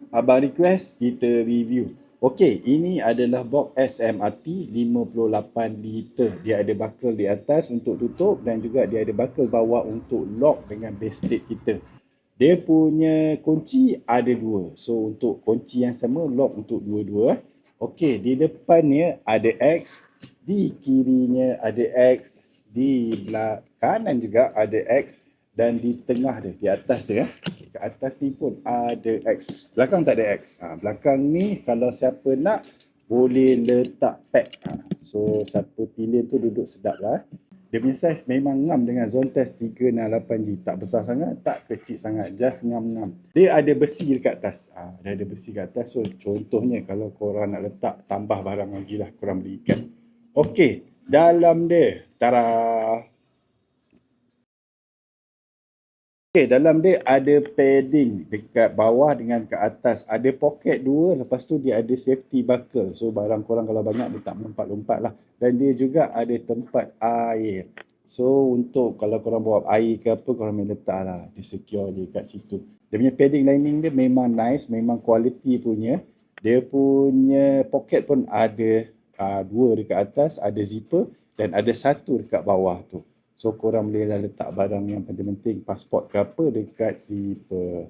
Abang request, kita review. Okey, ini adalah box SMRT 58 liter. Dia ada buckle di atas untuk tutup dan juga dia ada buckle bawah untuk lock dengan base plate kita. Dia punya kunci ada dua. So untuk kunci yang sama, lock untuk dua-dua. Okey, di depannya ada X, di kirinya ada X, di kanan juga ada X dan di tengah dia, di atas dia, ke atas ni pun ada X. Belakang tak ada X. Belakang ni kalau siapa nak boleh letak pad. So siapa pilih tu duduk sedap lah. Dia punya saiz memang ngam dengan zone test 368G. Tak besar sangat, tak kecil sangat. Just ngam-ngam. Dia ada besi dekat atas. Dia ada besi kat atas. So contohnya kalau korang nak letak tambah barang lagi lah, korang beli ikan. Okey, dalam dia. Tara. Okey, dalam dia ada padding dekat bawah dengan kat atas. Ada poket dua, lepas tu dia ada safety buckle. So barang korang kalau banyak dia tak melompat-lompat lah. Dan dia juga ada tempat air. So untuk kalau korang bawa air ke apa, korang boleh letak lah. Dia secure je kat situ. Dia punya padding lining dia memang nice, memang quality punya. Dia punya poket pun ada dua dekat atas, ada zipper dan ada satu dekat bawah tu. So korang bolehlah letak barang yang penting-penting, pasport ke apa dekat zipper.